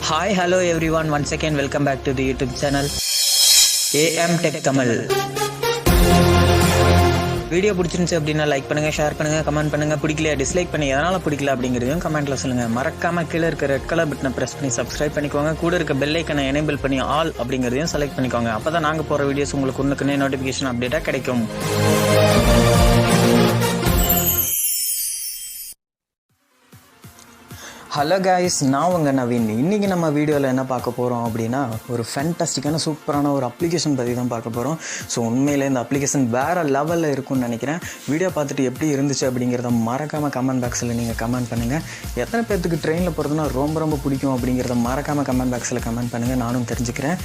Hi, hello everyone. Once again, welcome back to the YouTube channel AM Tech Tamil. Video பிடிச்சிருந்துச்சு அப்படின்னா like பண்ணுங்க, share பண்ணுங்க, comment பண்ணுங்க. பிடிக்கலையா டிஸ்லைக் பண்ணி எதனால பிடிக்கல அப்படிங்கிறதையும் கமெண்ட்ல சொல்லுங்க. மறக்காம கீழே இருக்க ரெட் கலர் பட்டனை பிரஸ் பண்ணி சப்ஸ்கிரைப் பண்ணிக்கோங்க. கூட இருக்க பெல் ஐக்கனை எனேபிள் பண்ணி ஆல் அப்படிங்கிறதையும் செலக்ட் பண்ணிக்கோங்க. அப்பதான் நாங்க போற வீடியோஸ் உங்களுக்கு ஒன்றுக்குன்னே நோட்டிபிகேஷன் அப்டேட்டா கிடைக்கும். ஹலோ கைஸ், நான் உங்கள் நவீன். இன்றைக்கி நம்ம வீடியோவில் என்ன பார்க்க போகிறோம் அப்படின்னா, ஒரு ஃபேன்டாஸ்டிக்கான சூப்பரான ஒரு அப்ளிகேஷன் பற்றி தான் பார்க்க போகிறோம். ஸோ உண்மையிலே இந்த அப்ளிகேஷன் வேறு லெவலில் இருக்கும்னு நினைக்கிறேன். வீடியோ பார்த்துட்டு எப்படி இருந்துச்சு அப்படிங்கிறத மறக்காமல் கமெண்ட் பாக்ஸில் நீங்கள் கமெண்ட் பண்ணுங்கள். எத்தனை பேர்த்துக்கு ட்ரெயினில் போகிறதுனா ரொம்ப பிடிக்கும் அப்படிங்கிறத மறக்காமல் கமெண்ட் பாக்ஸில் கமெண்ட் பண்ணுங்கள், நானும் தெரிஞ்சுக்கிறேன்.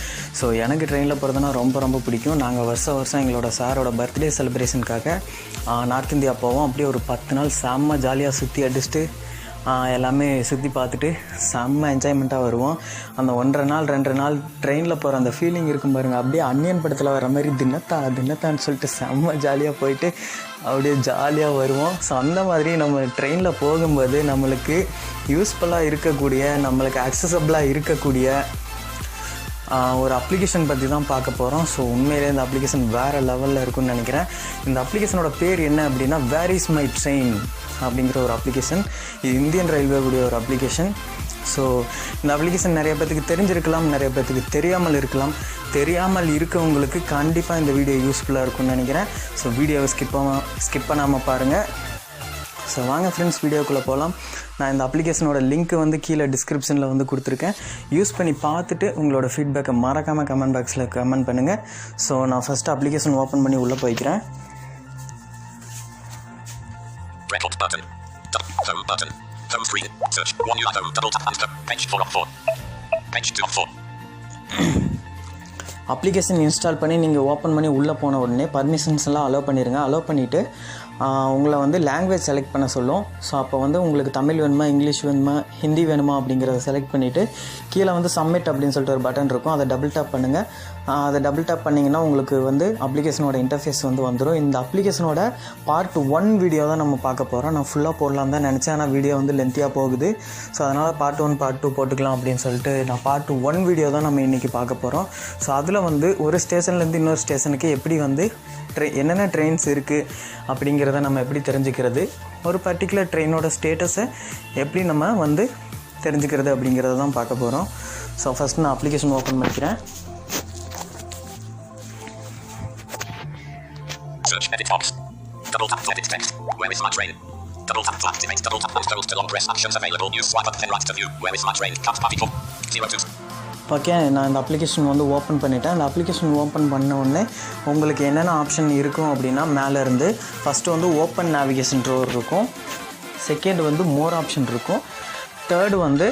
ஸோ எனக்கு ட்ரெயினில் போகிறதுனா ரொம்ப பிடிக்கும். நாங்கள் வருஷம் எங்களோட சாரோட பர்த்டே செலிப்ரேஷனுக்காக நார்த் இந்தியா போவோம். அப்படியே ஒரு 10 நாள் செம்ம ஜாலியாக சுற்றி அடிச்சுட்டு எல்லாமே சுற்றி பார்த்துட்டு செம்ம என்ஜாய்மெண்ட்டாக வருவோம். அந்த 1.5 நாள் ட்ரெயினில் போகிற அந்த ஃபீலிங் இருக்கும் பாருங்கள். அப்படியே அன்னியன் படத்தில் வர மாதிரி தின்னத்தான்னு சொல்லிட்டு செம்ம ஜாலியாக போயிட்டு அப்படியே ஜாலியாக வருவோம். ஸோ அந்த மாதிரி நம்ம ட்ரெயினில் போகும்போது நம்மளுக்கு யூஸ்ஃபுல்லாக இருக்கக்கூடிய, நம்மளுக்கு அக்சசபிளாக இருக்கக்கூடிய ஒரு அப்ளிகேஷன் பற்றி தான் பார்க்க போகிறோம். ஸோ உண்மையிலே இந்த அப்ளிகேஷன் வேறு லெவலில் இருக்குன்னு நினைக்கிறேன். இந்த அப்ளிகேஷனோட பேர் என்ன அப்படின்னா, வேர் இஸ் மை ட்ரெயின் அப்படிங்கிற ஒரு அப்ளிகேஷன். இது இந்தியன் ரயில்வே கூடிய ஒரு அப்ளிகேஷன். ஸோ இந்த அப்ளிகேஷன் நிறைய பேர்த்துக்கு தெரிஞ்சிருக்கலாம், நிறைய பேர்த்துக்கு தெரியாமல் இருக்கலாம். தெரியாமல் இருக்கவங்களுக்கு கண்டிப்பாக இந்த வீடியோ யூஸ்ஃபுல்லாக இருக்கும்னு நினைக்கிறேன். ஸோ வீடியோவை ஸ்கிப் பண்ணாமல் பாருங்கள். ஸோ வாங்க ஃப்ரெண்ட்ஸ், வீடியோக்குள்ளே போகலாம். நான் இந்த அப்ளிகேஷனோட லிங்க் கீழே டிஸ்கிரிப்ஷனில் கொடுத்துருக்கேன். யூஸ் பண்ணி பார்த்துட்டு உங்களோட ஃபீட்பேக்கை மறக்காமல் கமெண்ட் பாக்ஸில் கமெண்ட் பண்ணுங்கள். ஸோ நான் ஃபஸ்ட்டு அப்ளிகேஷன் ஓப்பன் பண்ணி உள்ளே போய்க்கிறேன். Record button. Home button. Home screen. Search. One new home. Double tap and page 4 of 4. Page 2 of 4. Application install பண்ணி நீங்கள் ஓப்பன் பண்ணி உள்ளே போன உடனே பர்மிஷன்ஸ் எல்லாம் அலோவ் பண்ணிடுங்க. அலோவ் பண்ணிவிட்டு உங்களை லாங்குவேஜ் செலக்ட் பண்ண சொல்லும். ஸோ அப்போ உங்களுக்கு தமிழ் வேணுமா, இங்கிலீஷ் வேணுமா, ஹிந்தி வேணுமா அப்படிங்கிறத செலக்ட் பண்ணிவிட்டு கீழே சப்மிட் அப்படின்னு சொல்லிட்டு ஒரு பட்டன் இருக்கும். அதை டபுள் டேப் பண்ணுங்கள். அதை டபுள் டேப் பண்ணிங்கன்னா உங்களுக்கு அப்ளிகேஷனோட இன்டர்ஃபேஸ் வந்துடும். இந்த அப்ளிகேஷனோட பார்ட் 1 வீடியோ தான் நம்ம பார்க்க போகிறோம். நான் ஃபுல்லாக போடலாம் தான் நினச்சேன், ஆனால் வீடியோ லென்த்தியாக போகுது. ஸோ அதனால் பார்ட் 1 பார்ட் 2 போட்டுக்கலாம் அப்படின்னு சொல்லிட்டு நான் பார்ட் 1 வீடியோ தான் நம்ம இன்றைக்கி பார்க்க போகிறோம். ஸோ அதில் ஒரு ஸ்டேஷன்லேருந்து இன்னொரு ஸ்டேஷனுக்கு எப்படி என்னென்ன ட்ரெயின்ஸ் இருக்குது அப்படிங்கிறத நம்ம எப்படி தெரிஞ்சுக்கிறது, ஒரு பர்டிகுலர் ட்ரெயினோட ஸ்டேட்டஸை எப்படி நம்ம தெரிஞ்சுக்கிறது அப்படிங்கிறத தான் பார்க்க போகிறோம். ஸோ ஃபஸ்ட் நான் அப்ளிகேஷன் ஓப்பன் பண்ணிக்கிறேன். Search edit box. Double tap to edit text. Where is my train? Double tap to activate. Double tap and hold to long press actions available. Use swipe up pen right to view. Where is my train? Cut particle. 02. Okay, நான் இந்த application open பண்ணிட்டேன். அந்த application open பண்ண உடனே உங்களுக்கு என்னென்ன option இருக்கும் அப்படின்னா, மேலே இருந்து ஃபஸ்ட்டு ஓப்பன் நேவிகேஷன் ட்ரோர் இருக்கும். செகண்ட் மோர் ஆப்ஷன் இருக்கும். தேர்டு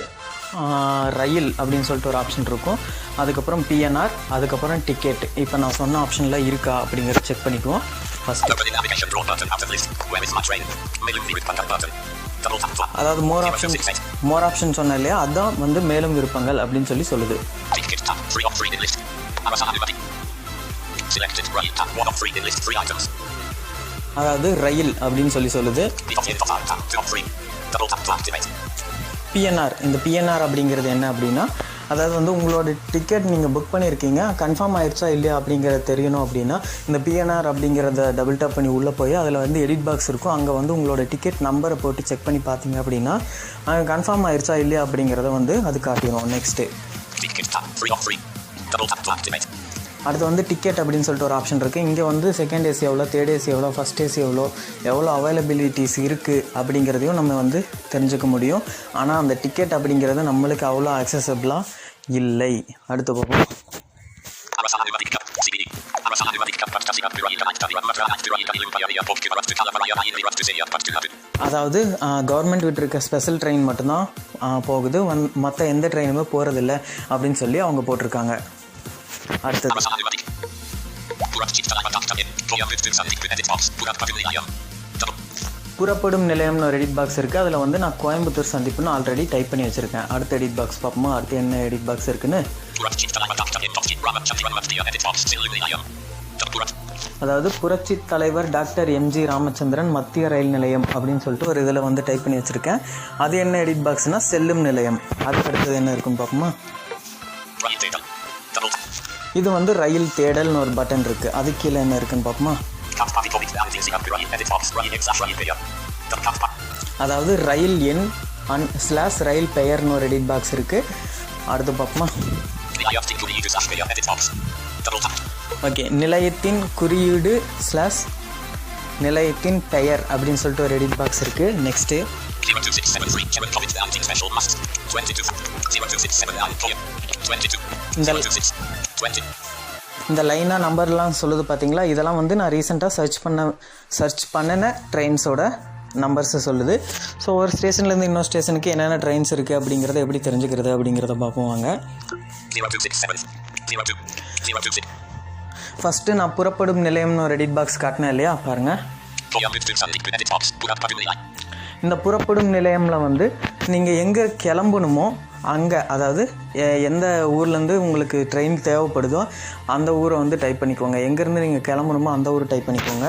ரயில் அப்படின்னு சொல்லிட்டு ஒரு ஆப்ஷன் இருக்கும். அதுக்கப்புறம் பிஎன்ஆர், அதுக்கப்புறம் டிக்கெட். இப்போ நான் சொன்ன ஆப்ஷனில் இருக்கா அப்படிங்கிறத செக் பண்ணிக்குவோம். ஃபஸ்ட்டு அதாவது மோர் ஆப்ஷன் சொன்னேன் இல்லையா, அதுதான் மேலும் விருப்பங்கள் அப்படின்னு சொல்லுது. அதாவது ரயில் அப்படின்னு சொல்லுது. பிஎன்ஆர், இந்த பிஎன்ஆர் அப்படிங்கிறது என்ன அப்படின்னா, அதாவது உங்களோட டிக்கெட் நீங்கள் புக் பண்ணியிருக்கீங்க, கன்ஃபார்ம் ஆயிடுச்சா இல்லையா அப்படிங்கிறத தெரியணும் அப்படின்னா இந்த பிஎன்ஆர் அப்படிங்கிறத டபுள் டேப் பண்ணி உள்ளே போய் அதில் எடிட் பாக்ஸ் இருக்கும். அங்கே உங்களோட டிக்கெட் நம்பரை போட்டு செக் பண்ணி பார்த்தீங்க அப்படின்னா கன்ஃபார்ம் ஆயிடுச்சா இல்லையா அப்படிங்கிறத அது காட்டிடும். நெக்ஸ்ட்டு அடுத்து டிக்கெட் அப்படின்னு சொல்லிட்டு ஒரு ஆப்ஷன் இருக்குது. இங்கே செகண்ட் ஏசி எவ்வளோ, தேர்ட் ஏசி எவ்வளோ, ஃபஸ்ட் ஏசி எவ்வளோ அவைலபிலிட்டிஸ் இருக்குது அப்படிங்கிறதையும் நம்ம தெரிஞ்சுக்க முடியும். ஆனால் அந்த டிக்கெட் அப்படிங்கிறது நம்மளுக்கு அவ்வளோ அக்சசபிளாக இல்லை. அடுத்து பார்ப்போம். அதாவது கவர்மெண்ட் விட்டுருக்க ஸ்பெஷல் ட்ரெயின் மட்டும்தான் போகுது, மற்ற எந்த ட்ரெயினுமே போகிறதில்ல அப்படின்னு சொல்லி அவங்க போட்டிருக்காங்க. அடுத்தது புறப்படும் நிலையம்னு ஒரு எடிட் பாக்ஸ் இருக்குது. அதில் நான் கோயம்புத்தூர் சந்திப்புன்னு ஆல்ரெடி டைப் பண்ணி வச்சுருக்கேன். அடுத்த எடிட் பாக்ஸ் பார்ப்போமா, அடுத்து என்ன எடிட் பாக்ஸ் இருக்குன்னு. அதாவது புரட்சி தலைவர் டாக்டர் எம்ஜி ராமச்சந்திரன் மத்திய ரயில் நிலையம் அப்படின்னு சொல்லிட்டு ஒரு இதில் வந்து டைப் பண்ணி வச்சுருக்கேன். அது என்ன எடிட் பாக்ஸ்னால் செல்லும் நிலையம். அதுக்கு அடுத்தது என்ன இருக்குன்னு பார்ப்போமா? இது வந்து ரயில் தேடல்னு ஒரு பட்டன் இருக்குது. அது கீழே என்ன இருக்குன்னு பார்ப்போமா? அதாவது ரயில் எண் / ரயில் பெயர்னு ஒரு எடிட் பாக்ஸ் இருக்குது. அடுத்து பார்ப்போமா? ஓகே, நிலையத்தின் குறியீடு / நிலையத்தின் பெயர் அப்படின்னு சொல்லிட்டு ஒரு எடிட் பாக்ஸ் இருக்குது. நெக்ஸ்ட்டு இந்த லைனாக நம்பர்லாம் சொல்லுது பார்த்தீங்களா? இதெல்லாம் வந்து நான் ரீசெண்டாக சர்ச் பண்ணின ட்ரெயின்ஸோட நம்பர்ஸை சொல்லுது. ஸோ ஒரு ஸ்டேஷன்லேருந்து இன்னொரு ஸ்டேஷனுக்கு என்னென்ன ட்ரெயின்ஸ் இருக்குது அப்படிங்கிறத எப்படி தெரிஞ்சுக்கிறது அப்படிங்கிறத பார்ப்போம் வாங்க. ஃபஸ்ட்டு நான் புறப்படும் நிலையம்னு ஒரு எடிட் பாக்ஸ் காட்டினேன் இல்லையா, பாருங்கள். இந்த புறப்படும் நிலையமில் வந்து நீங்கள் எங்கே கிளம்பணுமோ அங்கே, அதாவது எந்த ஊர்லேருந்து உங்களுக்கு ட்ரெயின் தேவைப்படுதோ அந்த ஊரை வந்து டைப் பண்ணிக்கோங்க. எங்கேருந்து நீங்கள் கிளம்பணுமோ அந்த ஊரை டைப் பண்ணிக்கோங்க.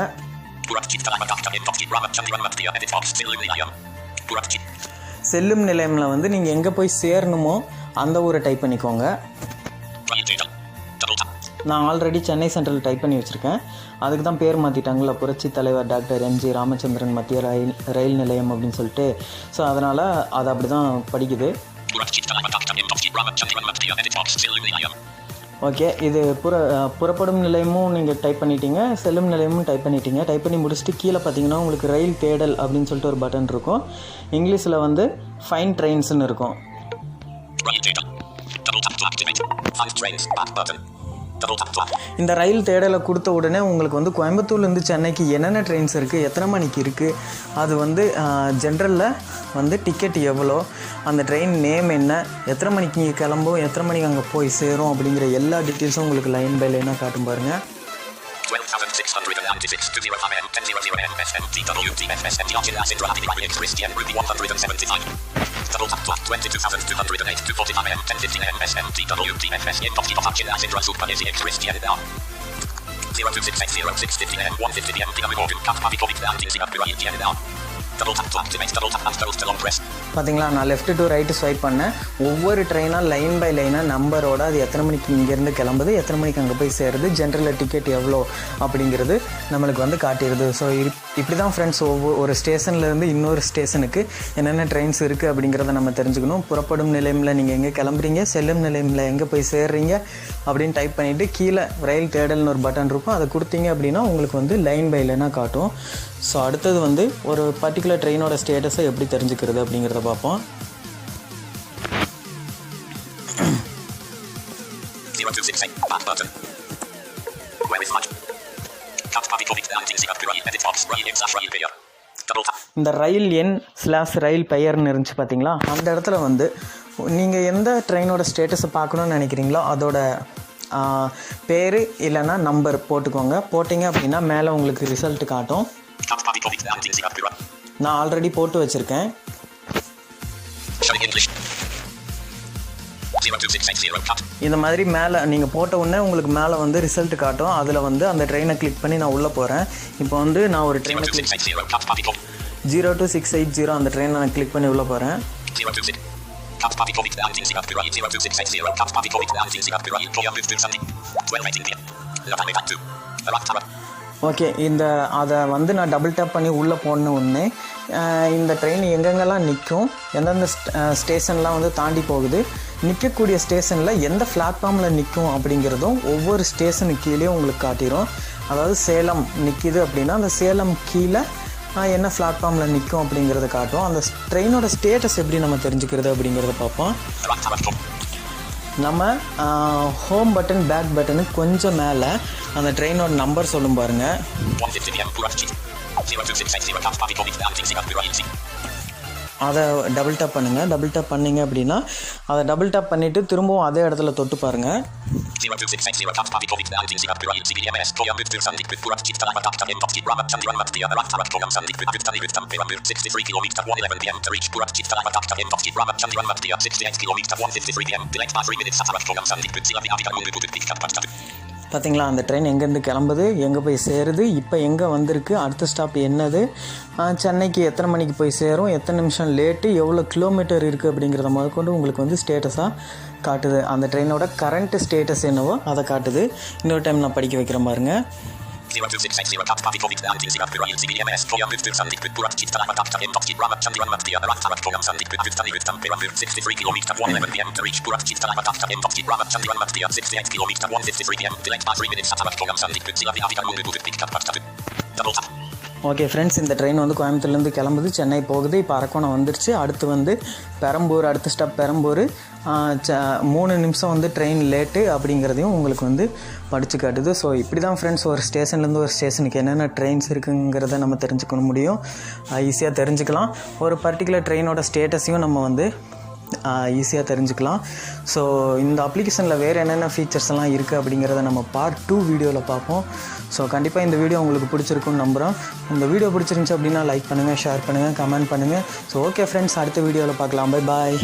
செல்லும் நிலையமில் வந்து நீங்கள் எங்கே போய் சேரணுமோ அந்த ஊரை டைப் பண்ணிக்கோங்க. நான் ஆல்ரெடி சென்னை சென்ட்ரல் டைப் பண்ணி வச்சுருக்கேன். அதுக்கு தான் பேர் மாற்றிட்டாங்களா, புரட்சி தலைவர் டாக்டர் எம்ஜி ராமச்சந்திரன் மத்திய ரயில் நிலையம் அப்படின்னு சொல்லிட்டு. ஸோ அதனால் அது அப்படி தான் படிக்குது. ஓகே, இது புறப்படும் நிலையமும் நீங்கள் டைப் பண்ணிட்டீங்க, செல்லும் நிலையமும் டைப் பண்ணிட்டீங்க. டைப் பண்ணி முடிச்சுட்டு கீழே பார்த்தீங்கன்னா உங்களுக்கு ரயில் தேடல் அப்படின்னு சொல்லிட்டு ஒரு பட்டன் இருக்கும். இங்கிலீஷில் வந்து ஃபைன் ட்ரெயின்ஸ்னு இருக்கும். இந்த ரயில் தேடலை கொடுத்த உடனே உங்களுக்கு வந்து கோயம்புத்தூர்லேருந்து சென்னைக்கு என்னென்ன ட்ரெயின்ஸ் இருக்குது, எத்தனை மணிக்கு இருக்குது, அது வந்து ஜென்ரலில் வந்து டிக்கெட் எவ்வளோ, அந்த ட்ரெயின் நேம் என்ன, எத்தனை மணிக்கு இங்கே கிளம்பும், எத்தனை மணிக்கு அங்கே போய் சேரும் அப்படிங்கிற எல்லா டீட்டெயில்ஸும் உங்களுக்கு லைன் பை லைனாக காட்டும் பாருங்கள். பார்த்தீங்களா, நான் லெஃப்ட் டு ரைட்டு ஸ்வைப் பண்ணேன். ஒவ்வொரு ட்ரெயினாக லைன் பை லைனாக நம்பரோட அது எத்தனை மணிக்கு இங்கேருந்து கிளம்புது, எத்தனை மணிக்கு அங்கே போய் சேருது, ஜென்ரலில் டிக்கெட் எவ்வளோ அப்படிங்கிறது நம்மளுக்கு வந்து காட்டிடுது. ஸோ இப்படி தான் ஃப்ரெண்ட்ஸ் ஒரு ஸ்டேஷன்லேருந்து இன்னொரு ஸ்டேஷனுக்கு என்னென்ன ட்ரெயின்ஸ் இருக்குது அப்படிங்கிறத நம்ம தெரிஞ்சுக்கணும். புறப்படும் நிலையமில் நீங்கள் எங்கே கிளம்புறீங்க, செல்லும் நிலையமில் எங்கே போய் சேர்றீங்க அப்படின்னு டைப் பண்ணிவிட்டு கீழே ரயில் தேடல்னு ஒரு பட்டன் இருக்கும். அதை கொடுத்தீங்க அப்படின்னா உங்களுக்கு வந்து லைன் பை லைனாக காட்டும். ஸோ அடுத்தது வந்து ஒரு பர்டிகுலர் ட்ரெயினோட ஸ்டேட்டஸை எப்படி தெரிஞ்சுக்கிறது அப்படிங்கிறத பார்ப்போம். இந்த ரயில் எண் / ரயில் பெயர்னு இருந்துச்சு பார்த்தீங்களா, அந்த இடத்துல வந்து நீங்கள் எந்த ட்ரெயினோட ஸ்டேட்டஸை பார்க்கணுன்னு நினைக்கிறீங்களோ அதோட பேர் இல்லைன்னா நம்பர் போட்டுக்கோங்க. போட்டிங்க அப்படின்னா மேலே உங்களுக்கு ரிசல்ட் காட்டும். நான் ஆல்ரெடி போட்டு வச்சுருக்கேன். இந்த மாதிரி மேலே நீங்கள் போட்ட உடனே உங்களுக்கு மேலே வந்து ரிசல்ட் காட்டும். அதில் வந்து அந்த ட்ரெயினை கிளிக் பண்ணி நான் உள்ளே போகிறேன். இப்போ வந்து நான் ஒரு ட்ரெயினை 02680 அந்த ட்ரெயினை நான் கிளிக் பண்ணி உள்ளே போகிறேன். ஓகே, அதை வந்து நான் டபுள் டேப் பண்ணி உள்ளே போன உடனே இந்த ட்ரெயின் எங்கெங்கெல்லாம் நிற்கும், எந்தெந்த ஸ்டேஷன்லாம் வந்து தாண்டி போகுது, நிற்கக்கூடிய ஸ்டேஷனில் எந்த பிளாட்ஃபார்மில் நிற்கும் அப்படிங்கிறதும் ஒவ்வொரு ஸ்டேஷனுக்கு கீழே உங்களுக்கு காட்டிடும். அதாவது சேலம் நிற்கிது அப்படின்னா அந்த சேலம் கீழே என்ன பிளாட்ஃபார்மில் நிற்கும் அப்படிங்கிறத காட்டும். அந்த ட்ரெயினோட ஸ்டேட்டஸ் எப்படி நம்ம தெரிஞ்சுக்கிறது அப்படிங்கிறத பார்ப்போம். நம்ம ஹோம் பட்டன் பேக் பட்டனுக்கு கொஞ்சம் மேலே அந்த ட்ரெயினோட நம்பர் சொல்லும் பாருங்கள். அதை டபுள் டேப் பண்ணுங்கள். டபுள் டேப் பண்ணிங்க அப்படின்னா அதை டபுள் டேப் பண்ணிவிட்டு திரும்பவும் அதே இடத்துல தொட்டு பாருங்கள். பார்த்தீங்களா, அந்த ட்ரெயின் எங்கேருந்து கிளம்புது, எங்கே போய் சேருது, இப்போ எங்கே வந்திருக்கு, அடுத்த ஸ்டாப் என்னது, சென்னைக்கு எத்தனை மணிக்கு போய் சேரும், எத்தனை நிமிஷம் லேட்டு, எவ்வளோ கிலோமீட்டர் இருக்குது அப்படிங்கிறத முதற்கொண்டு உங்களுக்கு வந்து ஸ்டேட்டஸாக காட்டுது. அந்த ட்ரெயினோட கரண்ட் ஸ்டேட்டஸ் என்னவோ அதை காட்டுது. இன்னொரு டைம் நான் படிக்க வைக்கிற பாருங்க. 02660 Kat Papi Covid Landing Singapore CBMS Koyam Muttu Sandik Put Purat Chit Talama Dr. M. Ramat Chandi Ramat Dia Rat Tarat Koyam Sandik Put Tani With Tampere 63 km 111 PM to reach Purat Chit Talama Dr. M. Ramat Chandi Ramat Dia 68 km 153 PM delayed by 3 minutes Tarat Koyam Sandik Put Silavi Avikan Mundu Put Pick Kat Pat Double tap. Okay friends, இந்த train வந்து கோயம்புத்தூர்லேருந்து கிளம்புது, சென்னை போகுது. இப்போ அரக்கோணம் வந்துடுச்சு. அடுத்து வந்து பெரம்பூர், அடுத்த ஸ்டாப் பெரம்பூர். 3 நிமிஷம் வந்து ட்ரெயின் லேட்டு அப்படிங்கிறதையும் உங்களுக்கு வந்து படித்து காட்டுது. ஸோ இப்படி தான் ஃப்ரெண்ட்ஸ் ஒரு ஸ்டேஷன்லேருந்து ஒரு ஸ்டேஷனுக்கு என்னென்ன ட்ரெயின்ஸ் இருக்குங்கிறத நம்ம தெரிஞ்சுக்க முடியும், ஈஸியாக தெரிஞ்சுக்கலாம். ஒரு பர்டிகுலர் ட்ரெயினோட ஸ்டேட்டஸையும் நம்ம வந்து ஈஸியாக தெரிஞ்சுக்கலாம். ஸோ இந்த அப்ளிகேஷனில் வேறு என்னென்ன ஃபீச்சர்ஸ் எல்லாம் இருக்குது அப்படிங்கிறத நம்ம பார்ட் 2 வீடியோவில் பார்ப்போம். ஸோ கண்டிப்பாக இந்த வீடியோ உங்களுக்கு பிடிச்சிருக்குன்னு நம்புகிறோம். இந்த வீடியோ பிடிச்சிருந்துச்சு அப்படின்னா லைக் பண்ணுங்கள், ஷேர் பண்ணுங்கள், கமெண்ட் பண்ணுங்கள். ஸோ ஓகே ஃப்ரெண்ட்ஸ், அடுத்த வீடியோவில் பார்க்கலாம். Bye bye.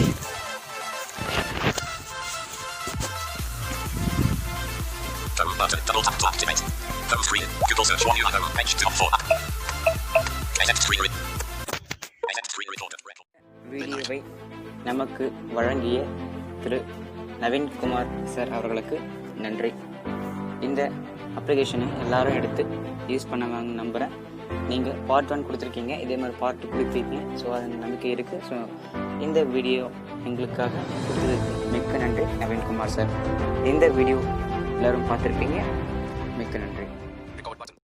Double tap to activate. Home screen. Google search one home page 2 of 4 app. Exit screen recorder. வீடியோவை நமக்கு வழங்கிய திரு நவீன்குமார் சார் அவர்களுக்கு நன்றி. இந்த அப்ளிகேஷனை எல்லாரும் எடுத்து யூஸ் பண்ணுவாங்க நம்புகிறேன். நீங்கள் பார்ட் 1 கொடுத்துருக்கீங்க, இதே மாதிரி பார்ட் 2 கொடுத்துருக்கீங்க. ஸோ அது நம்பிக்கை இருக்குது. ஸோ இந்த வீடியோ எங்களுக்காக கொடுத்ததுக்கு மிக்க நன்றி நவீன்குமார் சார். இந்த வீடியோ எல்லோரும் பார்த்துருப்பீங்க.